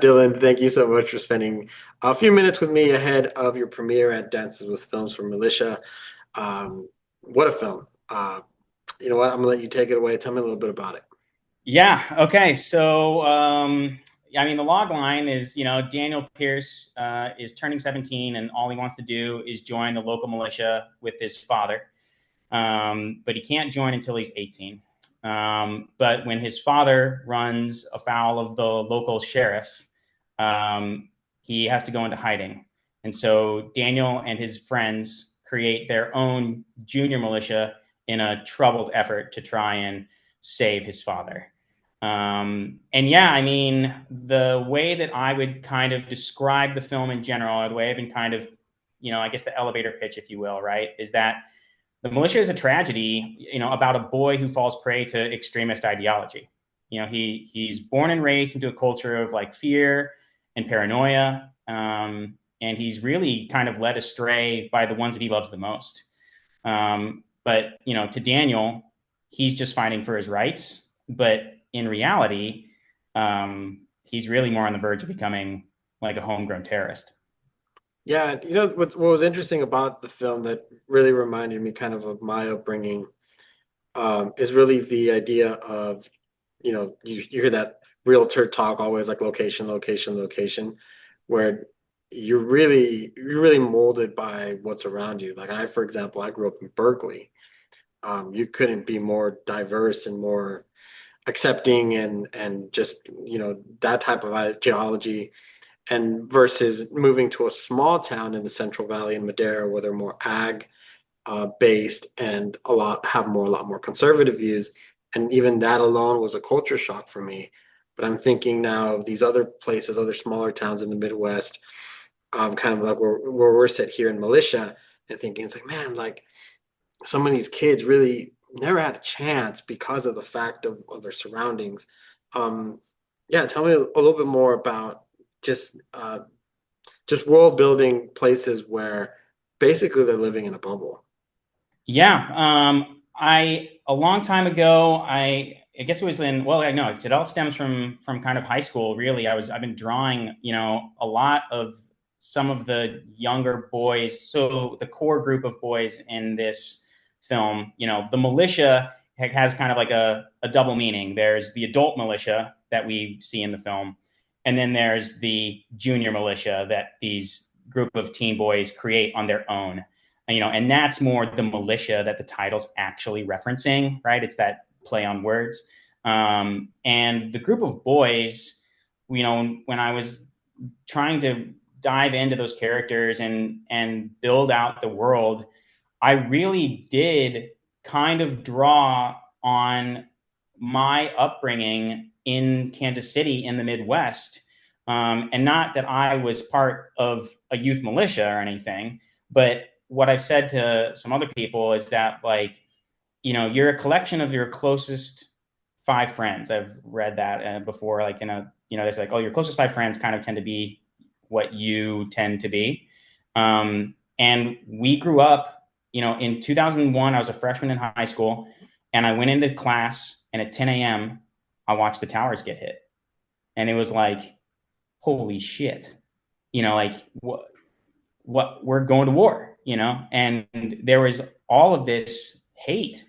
Dylan, thank you so much for spending a few minutes with me ahead of your premiere at Dances with Films for Militia. What a film. You know what? I'm gonna let you take it away. Tell me a little bit about it. Yeah. Okay. The log line is, Daniel Pierce is turning 17, and all he wants to do is join the local militia with his father. But he can't join until he's 18. But when his father runs afoul of the local sheriff, he has to go into hiding. And so Daniel and his friends create their own junior militia in a troubled effort to try and save his father. And yeah, I mean, the way that I would kind of describe the film in general, or the way I've been kind of, I guess the elevator pitch, if you will, right, is that the militia is a tragedy, about a boy who falls prey to extremist ideology. He's born and raised into a culture of like fear and paranoia, and he's really kind of led astray by the ones that he loves the most. But to Daniel, he's just fighting for his rights, but in reality, he's really more on the verge of becoming like a homegrown terrorist. Yeah, what was interesting about the film that really reminded me kind of my upbringing, is really the idea of, you hear that realtor talk always like location, location, location, where you're really molded by what's around you. Like for example, I grew up in Berkeley. You couldn't be more diverse and more accepting and just that type of ideology, and versus moving to a small town in the Central Valley in Madera where they're more ag based and a lot more conservative views. And even that alone was a culture shock for me. But I'm thinking now of these other places, other smaller towns in the Midwest, kind of like where we're set here in Militia, and thinking it's like, man, like some of these kids really never had a chance because of the fact of their surroundings. Um, yeah, tell me a little bit more about just just world building places where basically they're living in a bubble. Yeah. I a long time ago, I guess it was in, well, I know it all stems from kind of high school, really. I've been drawing, a lot of some of the younger boys. So the core group of boys in this film, the militia has kind of like a double meaning. There's the adult militia that we see in the film, and then there's the junior militia that these group of teen boys create on their own. And that's more the militia that the title's actually referencing, right? It's that play on words. And the group of boys, when I was trying to dive into those characters and build out the world, I really did kind of draw on my upbringing in Kansas City in the Midwest. And not that I was part of a youth militia or anything, but what I've said to some other people is that, like, you're a collection of your closest five friends. I've read that before, like there's like, oh, your closest five friends kind of tend to be what you tend to be. And we grew up, in 2001, I was a freshman in high school, and I went into class, and at 10 a.m., I watched the towers get hit. And it was like, holy shit, like what we're going to war, and there was all of this hate,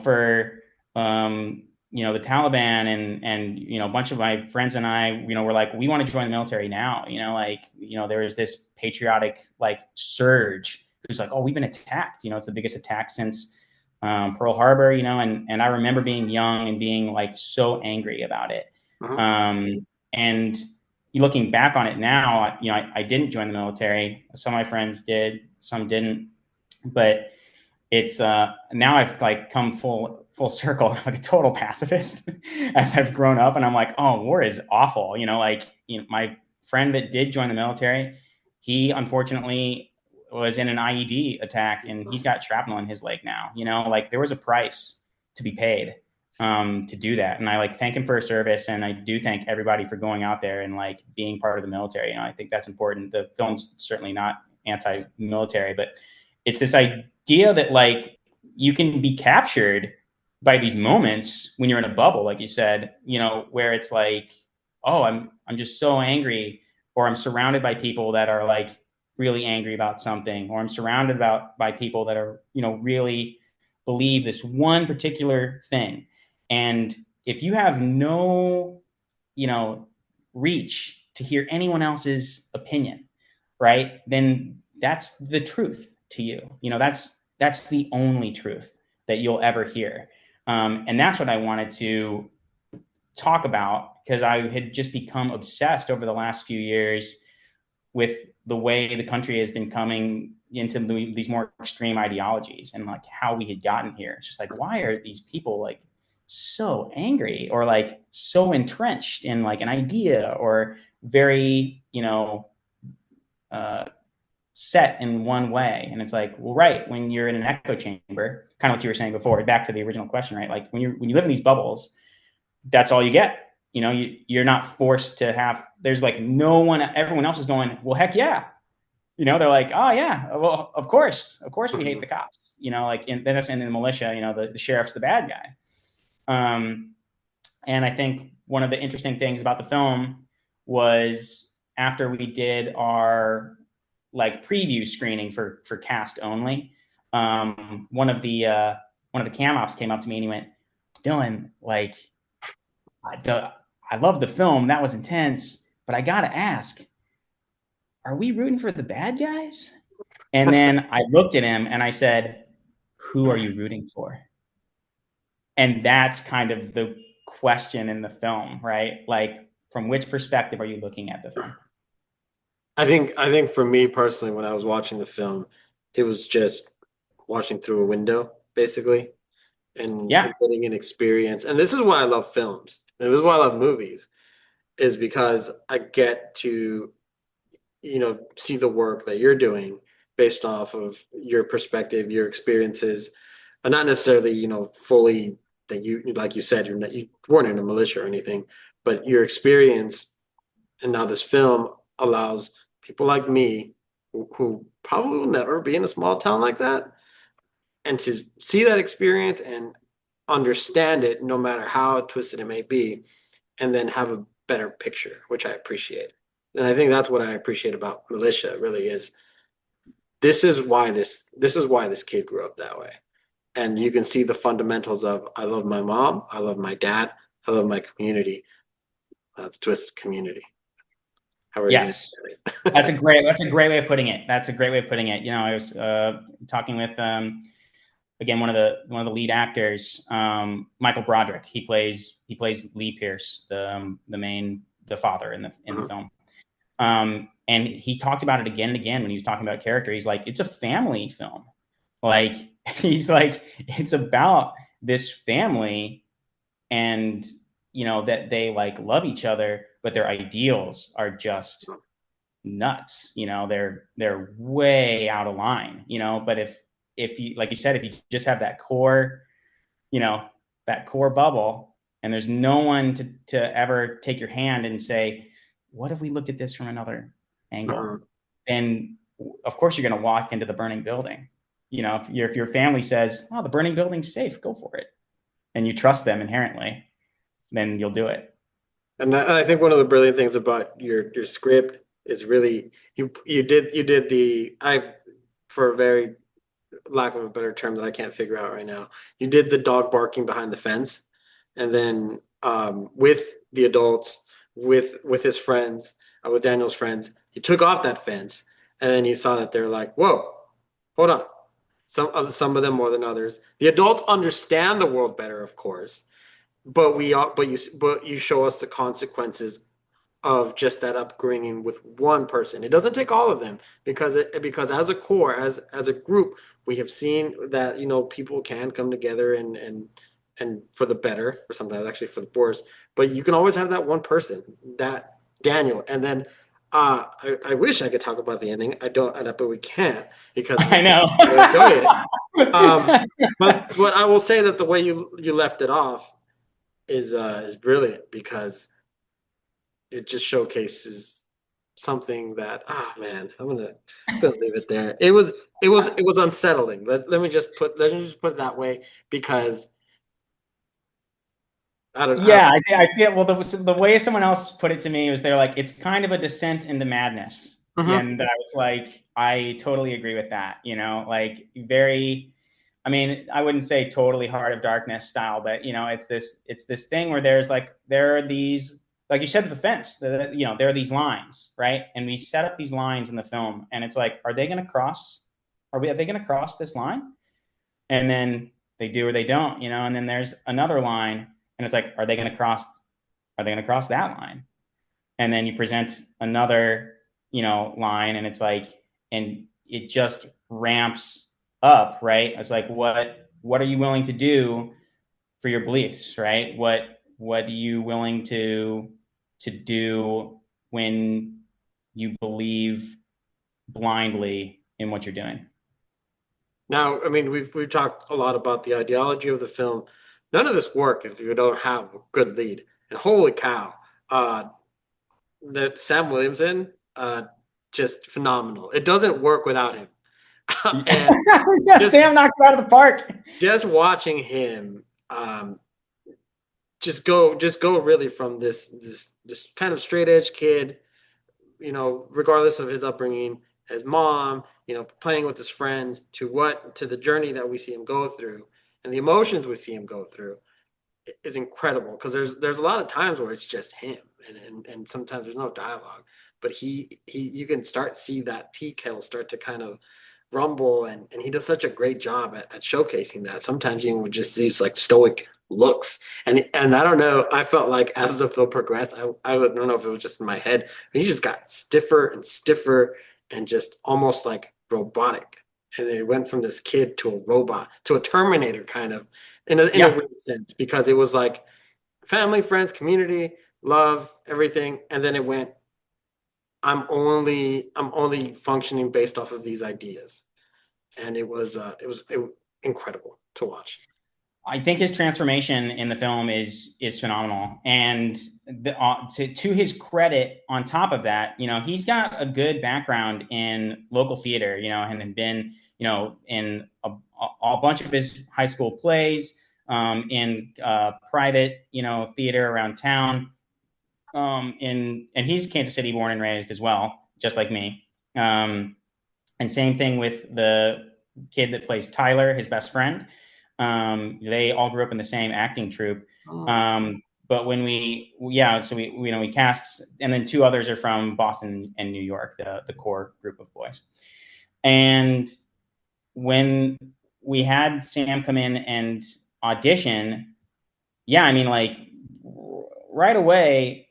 for, the Taliban and a bunch of my friends and I, were like, we want to join the military now, there was this patriotic like surge. Who's like, oh, we've been attacked, it's the biggest attack since Pearl Harbor, and I remember being young and being like so angry about it. Mhm. And looking back on it now, I didn't join the military. Some of my friends did, some didn't. But it's now I've like come full circle, like a total pacifist as I've grown up, and I'm like, oh, war is awful. My friend that did join the military, he unfortunately was in an IED attack, and he's got shrapnel in his leg now. Like there was a price to be paid to do that. And I like thank him for his service. And I do thank everybody for going out there and like being part of the military. I think that's important. The film's certainly not anti-military, but it's this idea that like you can be captured by these moments when you're in a bubble, like you said, where it's like oh, I'm just so angry, or I'm surrounded by people that are like really angry about something, or I'm surrounded by people that are, really believe this one particular thing. And if you have no, you know, reach to hear anyone else's opinion, right? Then that's the truth to you. That's the only truth that you'll ever hear. And that's what I wanted to talk about, because I had just become obsessed over the last few years with the way the country has been coming into these more extreme ideologies, and like how we had gotten here. It's just like, why are these people like so angry, or like so entrenched in like an idea, or very, uh, set in one way? And it's like, well, right, when you're in an echo chamber, kind of what you were saying before, back to the original question, right? Like when you live in these bubbles, that's all you get. You're not forced to have, there's like no one, everyone else is going, well, heck yeah. They're like, oh yeah, well, of course we hate the cops, like then that's in the militia, the sheriff's the bad guy. And I think one of the interesting things about the film was, after we did our like preview screening for cast only, one of the cam ops came up to me and he went, Dylan, like, I love the film. That was intense. But I got to ask, are we rooting for the bad guys? And then I looked at him and I said, who are you rooting for? And that's kind of the question in the film, right? Like, from which perspective are you looking at the film? I think for me personally, when I was watching the film, it was just watching through a window, basically, and Yeah. getting an experience. And this is why I love films. And this is why I love movies, is because I get to, see the work that you're doing based off of your perspective, your experiences, and not necessarily, fully that you, like you said, you weren't in a militia or anything, but your experience. And now this film allows people like me, who probably will never be in a small town like that, and to see that experience and understand it, no matter how twisted it may be, and then have a better picture, which I appreciate. And I think that's what I appreciate about Militia, really, is this is why this kid grew up that way. And you can see the fundamentals of, I love my mom, I love my dad, I love my community. That's twist community. How are you going to Yes. say That's a great way of putting it. That's a great way of putting it. I was talking with, again, one of the lead actors, Michael Broderick. He plays Lee Pierce, the father in the it? film. And he talked about it again and again when he was talking about character. He's like, it's a family film. Like, he's like, it's about this family, and that they like love each other, but their ideals are just nuts. They're way out of line. But if you, like you said, if you just have you know, that core bubble, and there's no one to ever take your hand and say, what if we looked at this from another angle? Mhm. Then of course you're going to walk into the burning building. If your family says, oh, the burning building's safe, go for it, and you trust them inherently, then you'll do it. And I think one of the brilliant things about your script is really, you did the, I, for a very lack of a better term that I can't figure out right now, you did the dog barking behind the fence, and then with the adults, with his friends, with Daniel's friends, you took off that fence, and then you saw that they're like, whoa, hold on. Some of them more than others. The adults understand the world better, of course, but you show us the consequences of just that upbringing with one person. It doesn't take all of them, because as a core, as a group, we have seen that, people can come together and for the better, or sometimes actually for the worse. But you can always have that one person, that Daniel. And then I wish I could talk about the ending. I don't, but we can't, because I know. we'll enjoy it. Um, but I will say that the way you left it off is brilliant, because it just showcases something that, man, I'm gonna leave it there. It was unsettling. Let me just put it that way, because I don't. Yeah, I feel well. The way someone else put it to me was they're like, it's kind of a descent into madness, Mhm. and I was like, I totally agree with that. Like very. I mean, I wouldn't say totally Heart of Darkness style, but it's this thing where there are these, like you said, the fence. There are these lines, right? And we set up these lines in the film, and it's like, are they going to cross? Are they going to cross this line? And then they do or they don't, and then there's another line, and it's like, are they going to cross that line? And then you present another, line, and it's like, and it just ramps up, right? It's like, what are you willing to do for your beliefs, right? What are you willing to do when you believe blindly in what you're doing? Now, I mean, we've talked a lot about the ideology of the film. None of this work if you don't have a good lead. And holy cow, uh, that Sam Williamson, just phenomenal. It doesn't work without him. And Yeah, just Sam knocks it out of the park. just watching him, just go really from this kind of straight edge kid, regardless of his upbringing, his mom, playing with his friends, to the journey that we see him go through and the emotions we see him go through is incredible because there's a lot of times where it's just him and sometimes there's no dialogue, but he you can start see that tea kettle start to kind of rumble, and he does such a great job at showcasing that sometimes even with just these like stoic looks, and I don't know, I felt like as the film progressed, I don't know if it was just in my head, but he just got stiffer and stiffer and just almost like robotic, and it went from this kid to a robot to a Terminator kind of in a Yeah, weird sense because it was like family, friends, community, love, everything, and then it went. I'm only functioning based off of these ideas, and it was incredible to watch. I think his transformation in the film is phenomenal, and to his credit, on top of that, he's got a good background in local theater, and had been, in a bunch of his high school plays, in private, theater around town, and he's Kansas City born and raised as well, just like me. And same thing with the kid that plays Tyler, his best friend. They all grew up in the same acting troupe. Oh. But when so we cast, and then two others are from Boston and New York, the core group of boys. And when we had Sam come in and audition, yeah, I mean, like right away,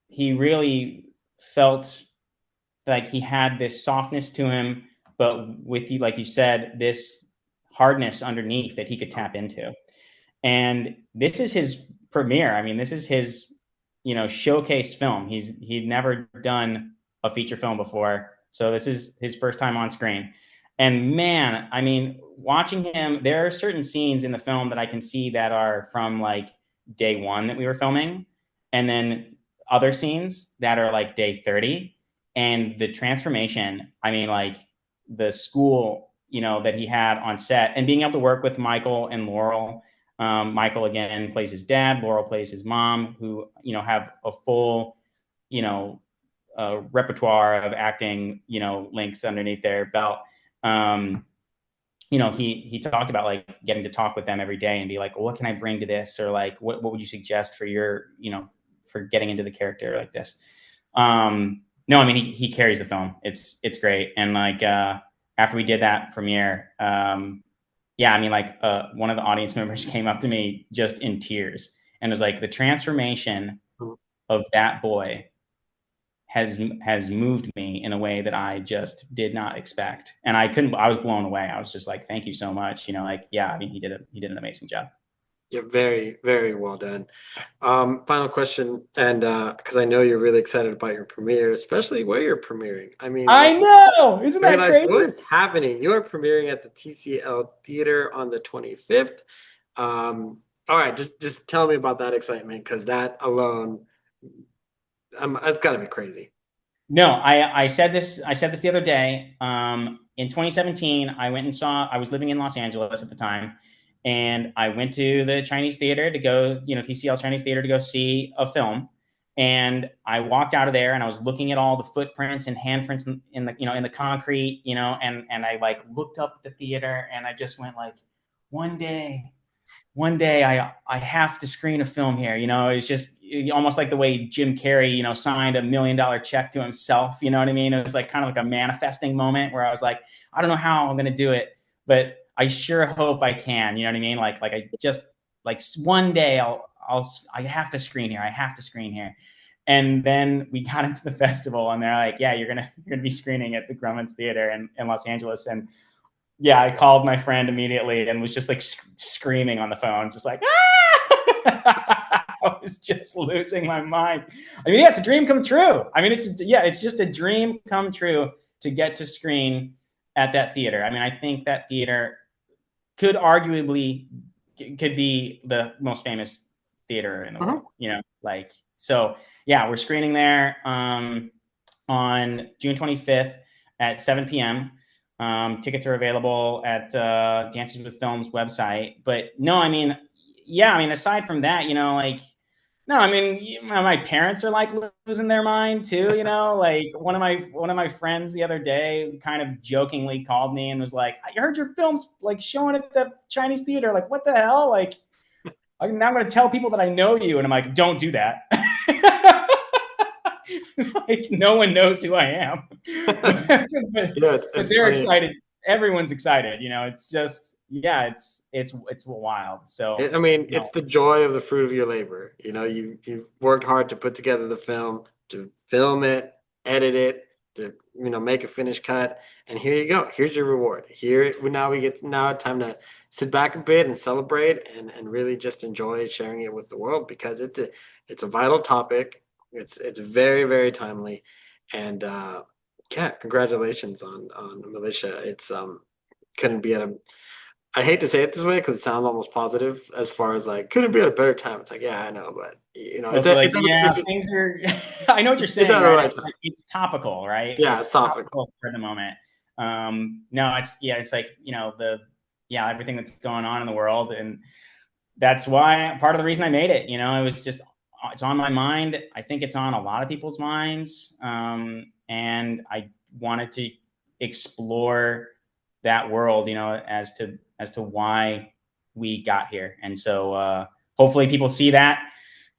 he really felt like he had this softness to him, but with you, like you said, this hardness underneath that he could tap into. And this is his premiere. I mean, this is his, showcase film. He'd never done a feature film before, so this is his first time on screen. And man, I mean, watching him, there are certain scenes in the film that I can see that are from like day one that we were filming, and then other scenes that are like day 30. And the transformation, I mean, like the school, that he had on set, and being able to work with Michael and Laurel. Michael again plays his dad. Laurel plays his mom, who have a full repertoire of acting links underneath their belt. Um, he talked about like getting to talk with them every day and be like, well, what can I bring to this, or like what would you suggest for your for getting into the character like this. No, I mean he carries the film. It's great, and like after we did that premiere. Yeah, I mean, like one of the audience members came up to me just in tears and was like, the transformation of that boy has moved me in a way that I just did not expect, and I was blown away. I was just like, thank you so much. Like, yeah, I mean, he did an amazing job. Yeah, very, very well done. Final question, and because I know you're really excited about your premiere, especially where you're premiering. I mean, I know, isn't you're that like, crazy? what is happening? You are premiering at the TCL Theater on the 25th. All right, just tell me about that excitement because that alone, it's got to be crazy. No, I said this the other day. In 2017, I went and saw. I was living in Los Angeles at the time, and I went to the Chinese theater to go, TCL Chinese Theater to go see a film. And I walked out of there and I was looking at all the footprints and handprints in the, in the concrete, and I like looked up at the theater and I just went like, one day, I have to screen a film here. It's just almost like the way Jim Carrey, signed $1 million check to himself. You know what I mean? It was like kind of like a manifesting moment where I was like, I don't know how I'm going to do it, but I sure hope I can. You know what I mean? Like I just like one day I have to screen here. I have to screen here. And then we got into the festival, and they're like, "Yeah, you're gonna be screening at the Grumman's Theater in Los Angeles." And yeah, I called my friend immediately and was just like screaming on the phone, just like, ah! I was just losing my mind. I mean, yeah, it's a dream come true. I mean, it's just a dream come true to get to screen at that theater. I mean, I think that theater could arguably could be the most famous theater in the world. Like, so yeah, we're screening there on June 25th at 7 p.m. Tickets are available at Dances with Film's website. But no, I mean, yeah, I mean, aside from that, like, no, I mean, my parents are like losing their mind too. Like one of my friends the other day kind of jokingly called me and was like, "I heard your film's like showing at the Chinese theater. Like, what the hell? Like, now I'm going to tell people that I know you." And I'm like, "Don't do that." Like, no one knows who I am. Yeah, But it's they're funny. excited. Everyone's excited. It's just, yeah, it's wild. So I mean, no, it's the joy of the fruit of your labor. You've worked hard to put together the film, to film it, edit it, to make a finished cut, and here you go. Here's your reward. Now we get now time to sit back a bit and celebrate and really just enjoy sharing it with the world because it's a vital topic. It's very very timely, and yeah, congratulations on Militia. It's couldn't be at a I hate to say it this way because it sounds almost positive as far as like couldn't be at a better time. It's like, yeah, I know, but so it's like, yeah, things are. I know what you're it's at saying, the right? right It's time. like it's topical, right? Yeah, It's it's topical. topical for the moment. No, it's like everything that's going on in the world, and that's why part of the reason I made it. It was just it's on my mind. I think it's on a lot of people's minds, and I wanted to explore that world, as to why we got here, and so hopefully people see that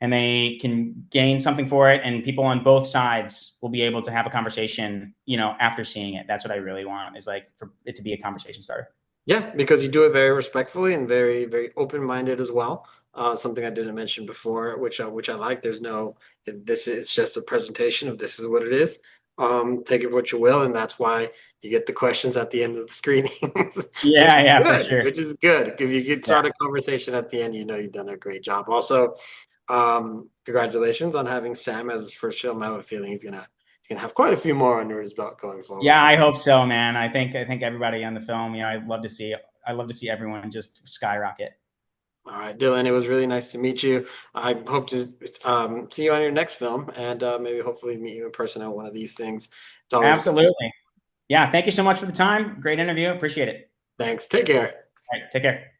and they can gain something for it, and people on both sides will be able to have a conversation, after seeing it. That's what I really want, is like for it to be a conversation starter. Yeah, because you do it very respectfully and very, very open-minded as well. Something I didn't mention before, which I like. There's no this is it's just a presentation of this is what it is. Take it for what you will, and that's why you get the questions at the end of the screenings, Yeah, yeah, for sure. which is good. If you could Yeah. start a conversation at the end, you've done a great job. Also, congratulations on having Sam as his first film. I have a feeling he's gonna have quite a few more under his belt going forward. Yeah, I hope so, man. I think everybody on the film, I love to see everyone just skyrocket. All right, Dylan, it was really nice to meet you. I hope to see you on your next film and maybe hopefully meet you in person at one of these things. It's always Absolutely. Yeah, thank you so much for the time. Great interview. Appreciate it. thanks. Take care. All right, take care.